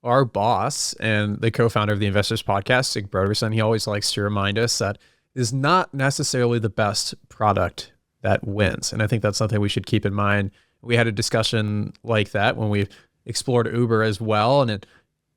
our boss and the co-founder of the Investors Podcast, Sig Broderson, he always likes to remind us that it is not necessarily the best product that wins. And I think that's something we should keep in mind. We had a discussion like that when we explored Uber as well, and it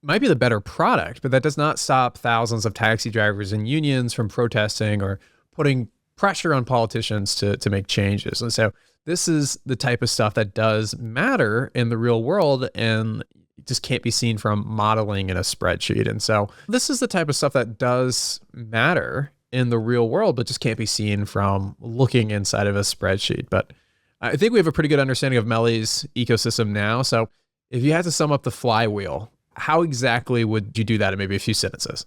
might be the better product, but that does not stop thousands of taxi drivers and unions from protesting or putting pressure on politicians to make changes. And so this is the type of stuff that does matter in the real world and just can't be seen from modeling in a spreadsheet. And so this is the type of stuff that does matter in the real world, but just can't be seen from looking inside of a spreadsheet. But I think we have a pretty good understanding of Meli's ecosystem now. So if you had to sum up the flywheel, how exactly would you do that in maybe a few sentences?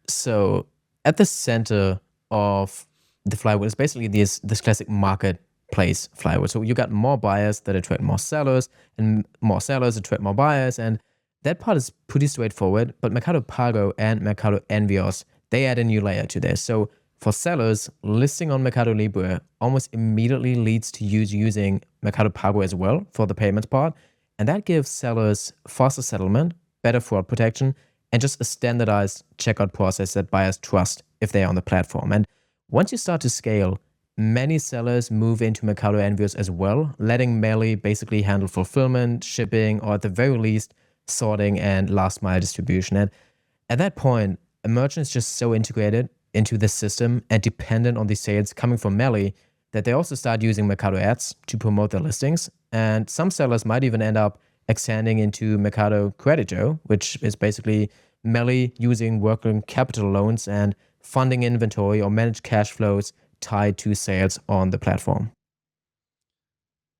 So at the center of the flywheel is basically this classic marketplace flywheel. So you got more buyers that attract more sellers, and more sellers attract more buyers. And that part is pretty straightforward. But Mercado Pago and Mercado Envios, they add a new layer to this. So for sellers, listing on Mercado Libre almost immediately leads to you using Mercado Pago as well for the payments part. And that gives sellers faster settlement, better fraud protection, and just a standardized checkout process that buyers trust if they're on the platform. And once you start to scale, many sellers move into Mercado Envios as well, letting Meli basically handle fulfillment, shipping, or at the very least, sorting and last mile distribution. And at that point, a merchant is just so integrated into the system and dependent on the sales coming from Meli that they also start using Mercado ads to promote their listings. And some sellers might even end up extending into Mercado Credito, which is basically Meli using working capital loans and funding inventory or managed cash flows tied to sales on the platform.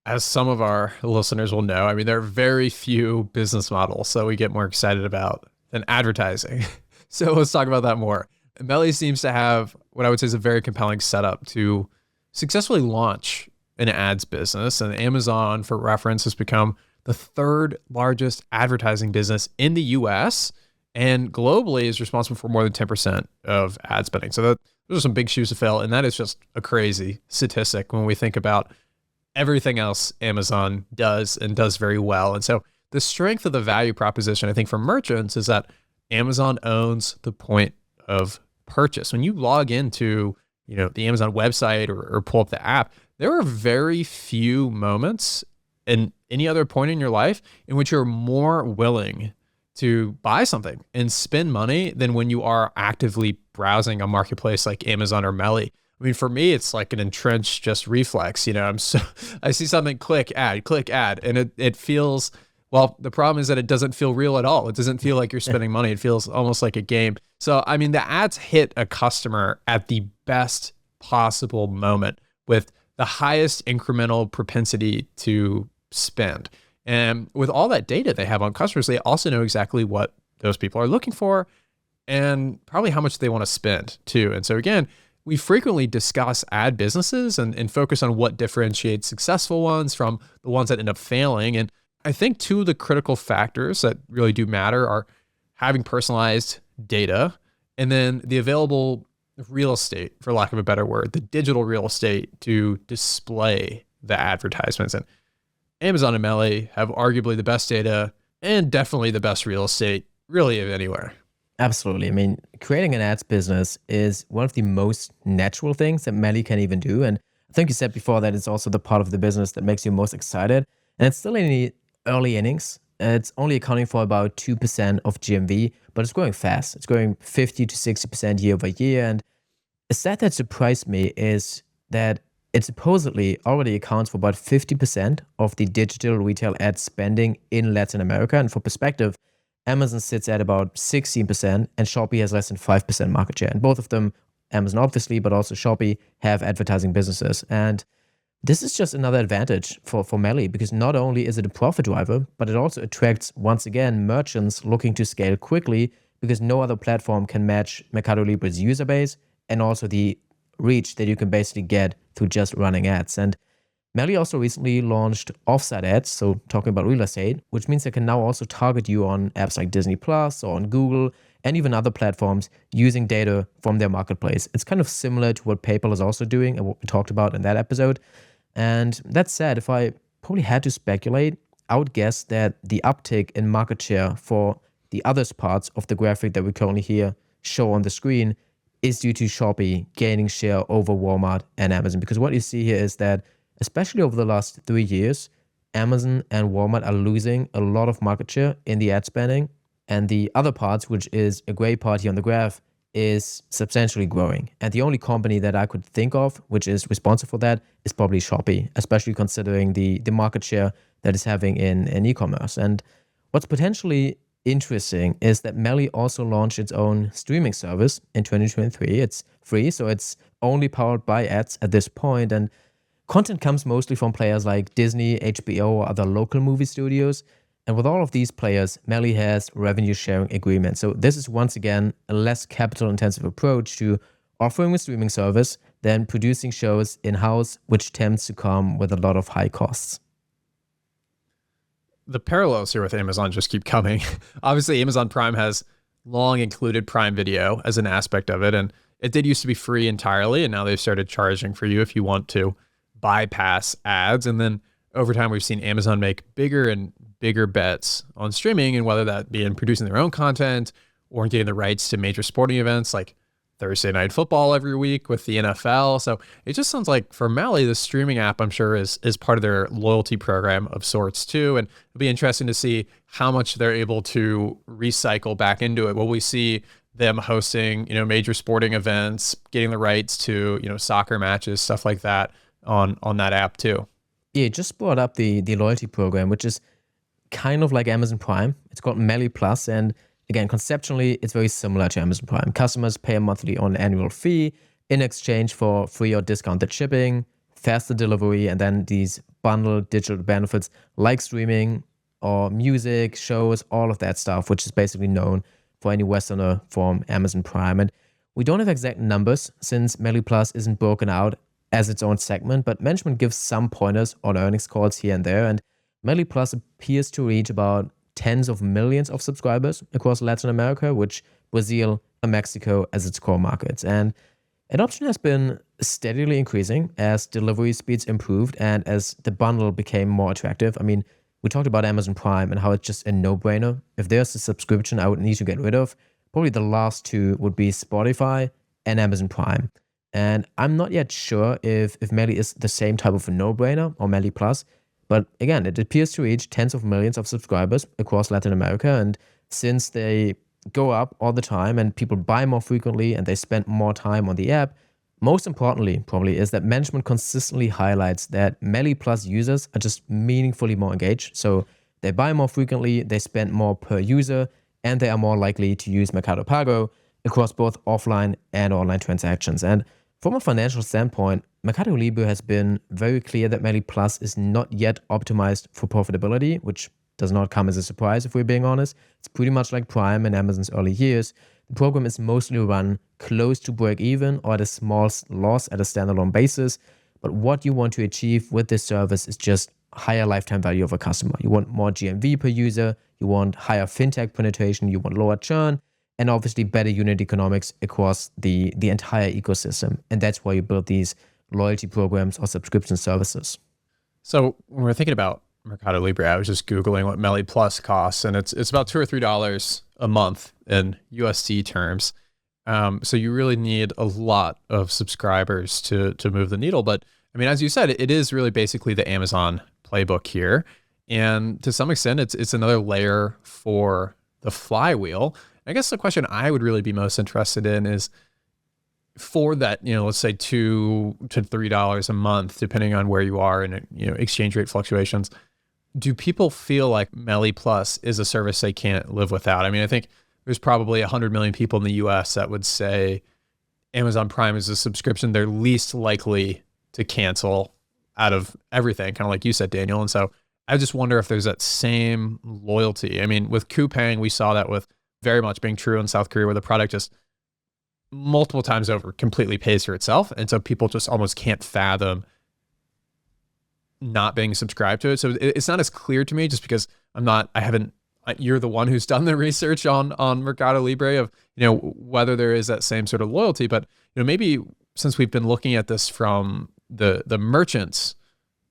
As some of our listeners will know, I mean, there are very few business models that we get more excited about than advertising. So let's talk about that more. Meli seems to have what I would say is a very compelling setup to successfully launch an ads business. And Amazon, for reference, has become the third largest advertising business in the US and globally is responsible for more than 10% of ad spending. So those are some big shoes to fill. And that is just a crazy statistic when we think about everything else Amazon does and does very well. And so the strength of the value proposition, I think, for merchants is that Amazon owns the point of purchase. When you log into, the Amazon website or pull up the app, there are very few moments in any other point in your life in which you're more willing to buy something and spend money than when you are actively browsing a marketplace like Amazon or Meli. I mean, for me, it's like an entrenched just reflex. I see something, click ad, and it feels, well, the problem is that it doesn't feel real at all. It doesn't feel like you're spending money. It feels almost like a game. So, I mean, the ads hit a customer at the best possible moment with the highest incremental propensity to spend. And with all that data they have on customers, they also know exactly what those people are looking for and probably how much they want to spend too. And so again, we frequently discuss ad businesses and focus on what differentiates successful ones from the ones that end up failing. And I think two of the critical factors that really do matter are having personalized data and then the available real estate, for lack of a better word, the digital real estate to display the advertisements. And Amazon and Meli have arguably the best data and definitely the best real estate, really, of anywhere. Absolutely. I mean, creating an ads business is one of the most natural things that Meli can even do. And I think you said before that it's also the part of the business that makes you most excited. And it's still in the early innings. It's only accounting for about 2% of GMV, but it's growing fast. It's growing 50 to 60% year over year. And a stat that surprised me is that it supposedly already accounts for about 50% of the digital retail ad spending in Latin America. And for perspective, Amazon sits at about 16% and Shopee has less than 5% market share. And both of them, Amazon obviously, but also Shopee, have advertising businesses. And this is just another advantage for Meli because not only is it a profit driver, but it also attracts, once again, merchants looking to scale quickly because no other platform can match Mercado Libre's user base and also the reach that you can basically get through just running ads. And Meli also recently launched offsite ads, so talking about real estate, which means they can now also target you on apps like Disney Plus or on Google and even other platforms using data from their marketplace. It's kind of similar to what PayPal is also doing and what we talked about in that episode. And that said, if I probably had to speculate, I would guess that the uptick in market share for the other parts of the graphic that we currently here show on the screen is due to Shopee gaining share over Walmart and Amazon. Because what you see here is that, especially over the last 3 years, Amazon and Walmart are losing a lot of market share in the ad spending. And the other parts, which is a gray part here on the graph, is substantially growing. And the only company that I could think of which is responsible for that is probably Shopee, especially considering the market share that it's having in e-commerce. And what's potentially interesting is that Meli also launched its own streaming service in 2023. It's free, so it's only powered by ads at this point, and content comes mostly from players like Disney, HBO, or other local movie studios. And with all of these players, Meli has revenue sharing agreements. So this is once again a less capital intensive approach to offering a streaming service than producing shows in-house, which tends to come with a lot of high costs. The parallels here with Amazon just keep coming. Obviously, Amazon Prime has long included Prime Video as an aspect of it, and it did used to be free entirely, and now they've started charging for you if you want to bypass ads. And then over time, we've seen Amazon make bigger and bigger bets on streaming, and whether that be in producing their own content or in getting the rights to major sporting events like Thursday Night Football every week with the NFL. So it just sounds like for Meli, the streaming app, I'm sure, is part of their loyalty program of sorts too. And it'll be interesting to see how much they're able to recycle back into it. Will we see them hosting, major sporting events, getting the rights to, soccer matches, stuff like that on that app too? Yeah, you just brought up the loyalty program, which is kind of like Amazon Prime. It's called Meli Plus, and again, conceptually, it's very similar to Amazon Prime. Customers pay a monthly or an annual fee in exchange for free or discounted shipping, faster delivery, and then these bundled digital benefits like streaming or music, shows, all of that stuff, which is basically known for any Westerner from Amazon Prime. And we don't have exact numbers since Meli Plus isn't broken out as its own segment, but management gives some pointers on earnings calls here and there. And Meli Plus appears to reach about tens of millions of subscribers across Latin America, which Brazil and Mexico as its core markets. And adoption has been steadily increasing as delivery speeds improved and as the bundle became more attractive. I mean, we talked about Amazon Prime and how it's just a no-brainer. If there's a subscription I would need to get rid of, probably the last two would be Spotify and Amazon Prime. And I'm not yet sure if Meli is the same type of a no-brainer or Meli Plus. But again, it appears to reach tens of millions of subscribers across Latin America. And since they go up all the time and people buy more frequently and they spend more time on the app, most importantly, probably, is that management consistently highlights that Meli Plus users are just meaningfully more engaged. So they buy more frequently, they spend more per user, and they are more likely to use Mercado Pago across both offline and online transactions. And from a financial standpoint, Mercado Libre has been very clear that Meli Plus is not yet optimized for profitability, which does not come as a surprise if we're being honest. It's pretty much like Prime in Amazon's early years. The program is mostly run close to break even or at a small loss at a standalone basis. But what you want to achieve with this service is just higher lifetime value of a customer. You want more GMV per user, you want higher fintech penetration, you want lower churn, and obviously better unit economics across the entire ecosystem. And that's why you build these loyalty programs or subscription services. So when we're thinking about Mercado Libre, I was just Googling what Meli Plus costs, and it's about $2 or $3 a month in USD terms. So you really need a lot of subscribers to move the needle. But I mean, as you said, it is really basically the Amazon playbook here. And to some extent, it's another layer for the flywheel. I guess the question I would really be most interested in is for that, let's say $2 to $3 a month, depending on where you are and, exchange rate fluctuations. Do people feel like Meli Plus is a service they can't live without? I mean, I think there's probably 100 million people in the US that would say Amazon Prime is a subscription they're least likely to cancel out of everything, kind of like you said, Daniel. And so I just wonder if there's that same loyalty. I mean, with Coupang, we saw that with very much being true in South Korea, where the product just multiple times over completely pays for itself. And so people just almost can't fathom not being subscribed to it. So it's not as clear to me just because you're the one who's done the research on Mercado Libre of, whether there is that same sort of loyalty. But, maybe since we've been looking at this from the merchant's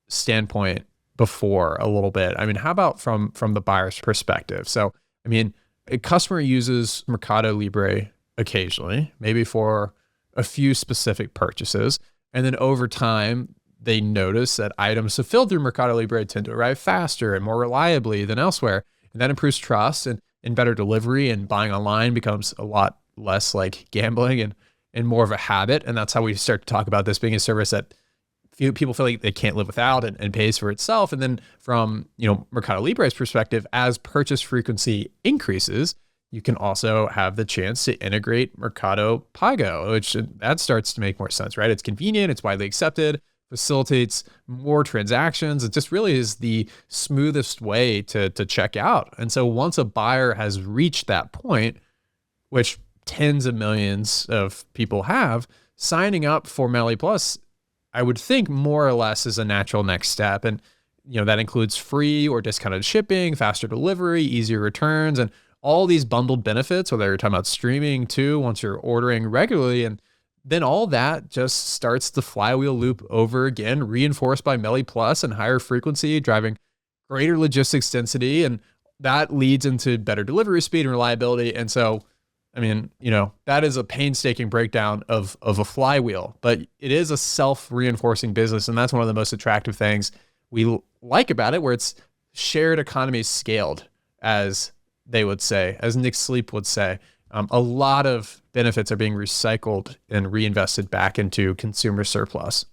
standpoint before a little bit, I mean, how about from the buyer's perspective? So, I mean, a customer uses Mercado Libre occasionally, maybe for a few specific purchases. And then over time, they notice that items fulfilled through Mercado Libre tend to arrive faster and more reliably than elsewhere. And that improves trust and better delivery, and buying online becomes a lot less like gambling and more of a habit. And that's how we start to talk about this being a service that people feel like they can't live without and pays for itself. And then from, Mercado Libre's perspective, as purchase frequency increases, you can also have the chance to integrate Mercado Pago, which that starts to make more sense, right? It's convenient, it's widely accepted, facilitates more transactions. It just really is the smoothest way to check out. And so once a buyer has reached that point, which tens of millions of people have, signing up for Meli Plus, I would think more or less is a natural next step. And, that includes free or discounted shipping, faster delivery, easier returns, and all these bundled benefits, whether you're talking about streaming too, once you're ordering regularly. And then all that just starts the flywheel loop over again, reinforced by Meli Plus and higher frequency, driving greater logistics density. And that leads into better delivery speed and reliability. And so, that is a painstaking breakdown of a flywheel, but it is a self-reinforcing business. And that's one of the most attractive things we like about it, where it's shared economy scaled, as they would say, as Nick Sleep would say. A lot of benefits are being recycled and reinvested back into consumer surplus.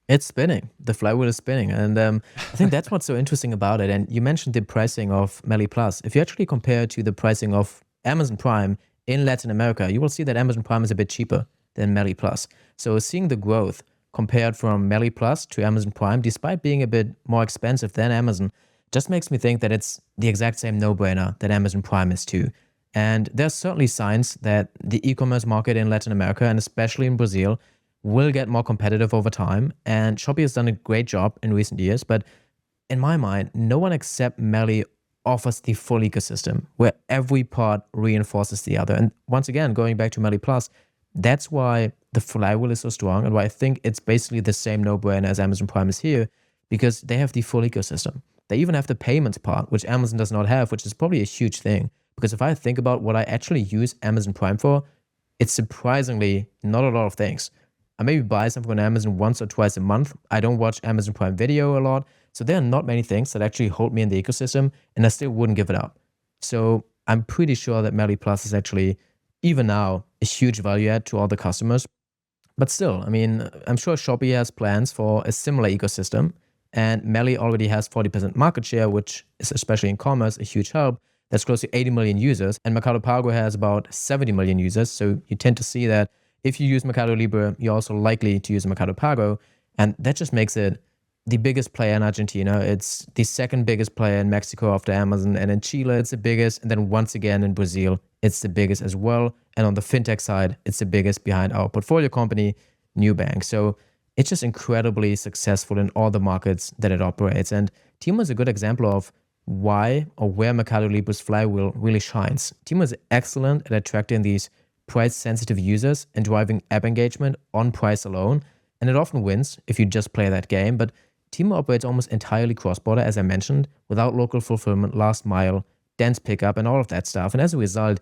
It's spinning. The flywheel is spinning. And I think that's what's so interesting about it. And you mentioned the pricing of Meli Plus. If you actually compare to the pricing of Amazon Prime in Latin America, you will see that Amazon Prime is a bit cheaper than Meli Plus. So seeing the growth compared from Meli Plus to Amazon Prime, despite being a bit more expensive than Amazon, just makes me think that it's the exact same no-brainer that Amazon Prime is too. And there's certainly signs that the e-commerce market in Latin America, and especially in Brazil, will get more competitive over time. And Shopee has done a great job in recent years, but in my mind, no one except Meli offers the full ecosystem where every part reinforces the other. And once again, going back to Meli Plus, that's why the flywheel is so strong, and why I think it's basically the same no-brainer as Amazon Prime is here, because they have the full ecosystem. They even have the payments part, which Amazon does not have, which is probably a huge thing. Because if I think about what I actually use Amazon Prime for, it's surprisingly not a lot of things. I maybe buy something on Amazon once or twice a month. I don't watch Amazon Prime Video a lot. So there are not many things that actually hold me in the ecosystem, and I still wouldn't give it up. So I'm pretty sure that Meli Plus is actually, even now, a huge value add to all the customers. But still, I'm sure Shopee has plans for a similar ecosystem, and Meli already has 40% market share, which is, especially in commerce, a huge help. That's close to 80 million users, and Mercado Pago has about 70 million users. So you tend to see that if you use Mercado Libre, you're also likely to use Mercado Pago, and that just makes it the biggest player in Argentina. It's the second biggest player in Mexico after Amazon, and in Chile, it's the biggest. And then once again in Brazil, it's the biggest as well. And on the fintech side, it's the biggest behind our portfolio company, Nubank. So it's just incredibly successful in all the markets that it operates. And Temu is a good example of why or where Mercado Libre's flywheel really shines. Temu is excellent at attracting these price-sensitive users and driving app engagement on price alone. And it often wins if you just play that game. But Temu operates almost entirely cross-border, as I mentioned, without local fulfillment, last mile, dense pickup, and all of that stuff. And as a result,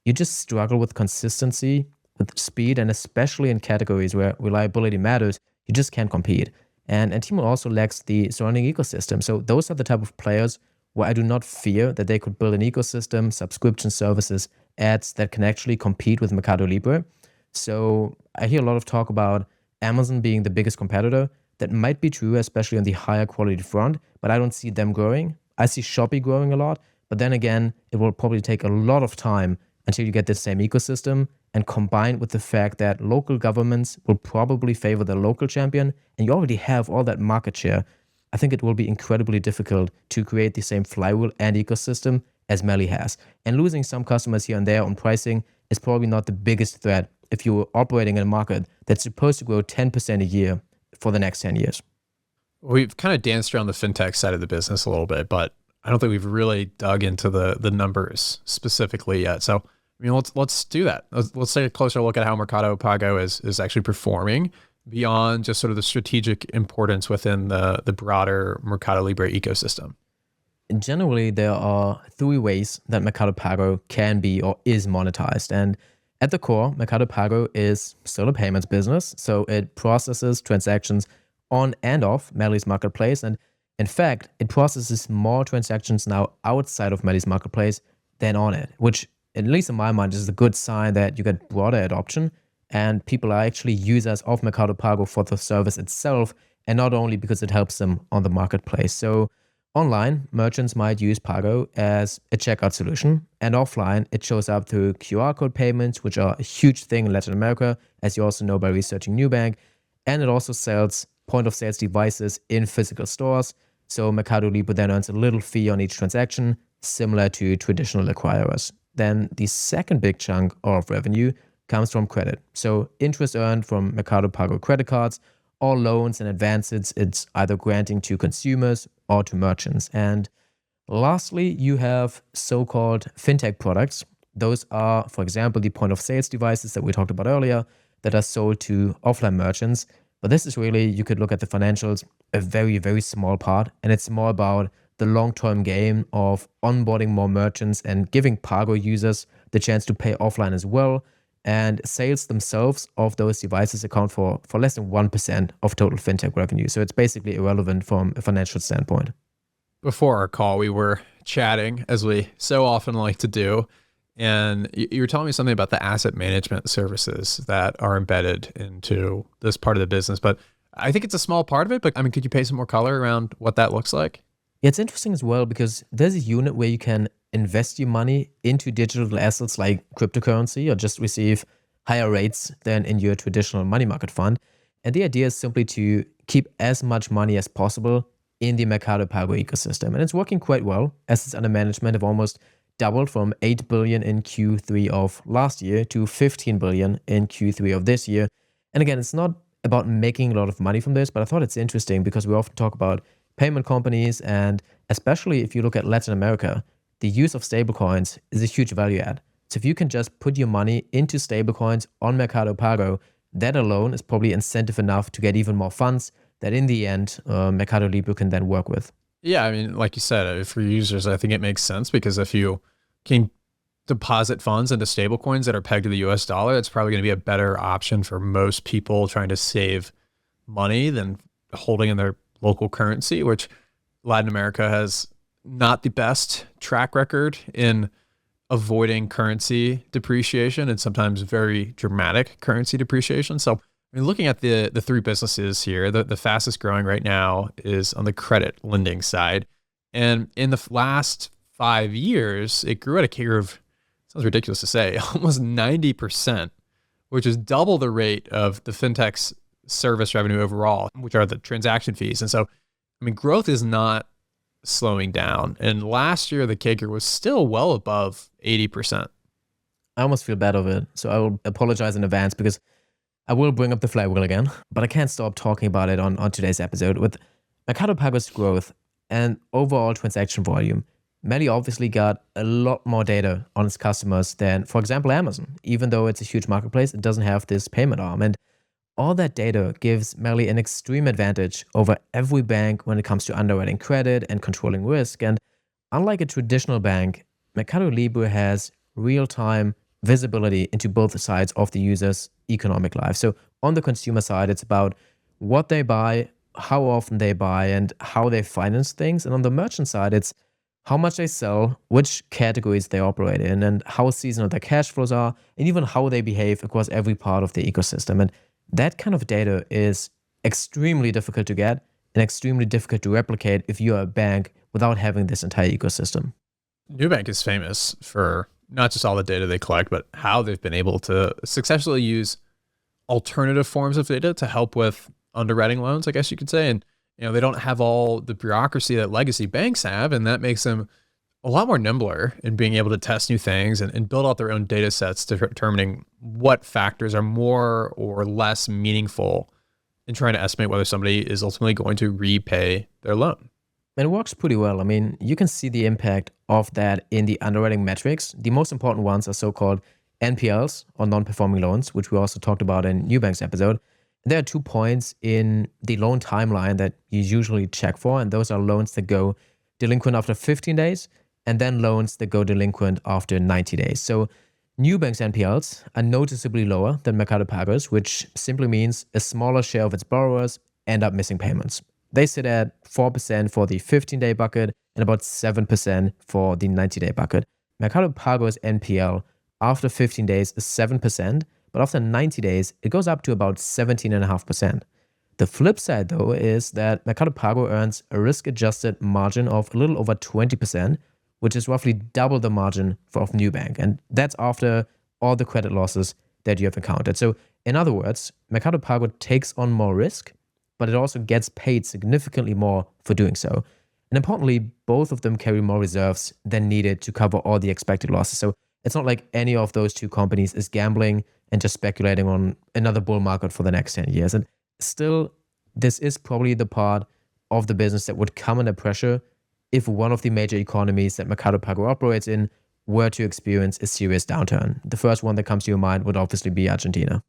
you just struggle with consistency, with speed, and especially in categories where reliability matters, you just can't compete. And Temu also lacks the surrounding ecosystem. So those are the type of players where I do not fear that they could build an ecosystem, subscription services, ads that can actually compete with Mercado Libre. So I hear a lot of talk about Amazon being the biggest competitor. That might be true, especially on the higher quality front, but I don't see them growing. I see Shopee growing a lot, but then again, it will probably take a lot of time until you get the same ecosystem, and combined with the fact that local governments will probably favor the local champion, and you already have all that market share, I think it will be incredibly difficult to create the same flywheel and ecosystem as Meli has. And losing some customers here and there on pricing is probably not the biggest threat if you're operating in a market that's supposed to grow 10% a year for the next 10 years. We've kind of danced around the fintech side of the business a little bit, but I don't think we've really dug into the numbers specifically yet. So, let's do that. Let's take a closer look at how Mercado Pago is actually performing beyond just sort of the strategic importance within the broader Mercado Libre ecosystem. generally, there are three ways that Mercado Pago can be or is monetized. And at the core, Mercado Pago is still a payments business. So it processes transactions on and off Meli's marketplace. And in fact, it processes more transactions now outside of Meli's marketplace than on it, which, at least in my mind, is a good sign that you get broader adoption and people are actually users of Mercado Pago for the service itself and not only because it helps them on the marketplace. So online, merchants might use Pago as a checkout solution, and offline, it shows up through QR code payments, which are a huge thing in Latin America, as you also know by researching Nubank. And it also sells point of sales devices in physical stores. So Mercado Libre then earns a little fee on each transaction, similar to traditional acquirers. Then the second big chunk of revenue comes from credit. So interest earned from Mercado Pago credit cards, all loans and advances it's either granting to consumers or to merchants. And lastly, you have so-called fintech products. Those are, for example, the point of sales devices that we talked about earlier that are sold to offline merchants. But this is really, you could look at the financials, a very, very small part. And it's more about the long-term game of onboarding more merchants and giving Pago users the chance to pay offline as well. And sales themselves of those devices account for less than 1% of total fintech revenue. So it's basically irrelevant from a financial standpoint. Before our call, we were chatting, as we so often like to do. And you were telling me something about the asset management services that are embedded into this part of the business. But I think it's a small part of it. But I mean, could you pay some more color around what that looks like? Yeah, it's interesting as well because there's a unit where you can invest your money into digital assets like cryptocurrency or just receive higher rates than in your traditional money market fund. And the idea is simply to keep as much money as possible in the Mercado Pago ecosystem. And it's working quite well. Assets under management have almost doubled from 8 billion in Q3 of last year to 15 billion in Q3 of this year. And again, it's not about making a lot of money from this, but I thought it's interesting because we often talk about payment companies, and especially if you look at Latin America, the use of stablecoins is a huge value add. So if you can just put your money into stablecoins on Mercado Pago, that alone is probably incentive enough to get even more funds that in the end, Mercado Libre can then work with. Yeah, I mean, like you said, for users, I think it makes sense because if you can deposit funds into stablecoins that are pegged to the US dollar, it's probably going to be a better option for most people trying to save money than holding in their local currency, which Latin America has not the best track record in avoiding currency depreciation and sometimes very dramatic currency depreciation. So, I mean, looking at the three businesses here, the fastest growing right now is on the credit lending side. And in the last 5 years, it grew at a CAGR of, sounds ridiculous to say, almost 90%, which is double the rate of the fintech's service revenue overall, which are the transaction fees. And so, I mean, growth is not slowing down. And last year, the CAGR was still well above 80%. I almost feel bad of it. So I will apologize in advance because I will bring up the flywheel again, but I can't stop talking about it on today's episode. With Mercado Pago's growth and overall transaction volume, Meli obviously got a lot more data on its customers than, for example, Amazon. Even though it's a huge marketplace, it doesn't have this payment arm. And all that data gives Meli an extreme advantage over every bank when it comes to underwriting credit and controlling risk. And unlike a traditional bank, Mercado Libre has real-time visibility into both sides of the user's economic life. So on the consumer side, it's about what they buy, how often they buy, and how they finance things. And on the merchant side, it's how much they sell, which categories they operate in, and how seasonal their cash flows are, and even how they behave across every part of the ecosystem. And that kind of data is extremely difficult to get and extremely difficult to replicate if you're a bank without having this entire ecosystem. Nubank is famous for not just all the data they collect, but how they've been able to successfully use alternative forms of data to help with underwriting loans, I guess you could say. And they don't have all the bureaucracy that legacy banks have, and that makes them a lot more nimbler in being able to test new things and build out their own data sets to determining what factors are more or less meaningful in trying to estimate whether somebody is ultimately going to repay their loan. And it works pretty well. I mean, you can see the impact of that in the underwriting metrics. The most important ones are so-called NPLs, or non-performing loans, which we also talked about in Nubank's episode. There are 2 points in the loan timeline that you usually check for, and those are loans that go delinquent after 15 days, and then loans that go delinquent after 90 days. So Nubank's NPLs are noticeably lower than Mercado Pago's, which simply means a smaller share of its borrowers end up missing payments. They sit at 4% for the 15-day bucket and about 7% for the 90-day bucket. Mercado Pago's NPL after 15 days is 7%, but after 90 days, it goes up to about 17.5%. The flip side, though, is that Mercado Pago earns a risk-adjusted margin of a little over 20%, which is roughly double the margin of Nubank. And that's after all the credit losses that you have encountered. So in other words, Mercado Pago takes on more risk, but it also gets paid significantly more for doing so. And importantly, both of them carry more reserves than needed to cover all the expected losses. So it's not like any of those two companies is gambling and just speculating on another bull market for the next 10 years. And still, this is probably the part of the business that would come under pressure if one of the major economies that Mercado Pago operates in were to experience a serious downturn. The first one that comes to your mind would obviously be Argentina.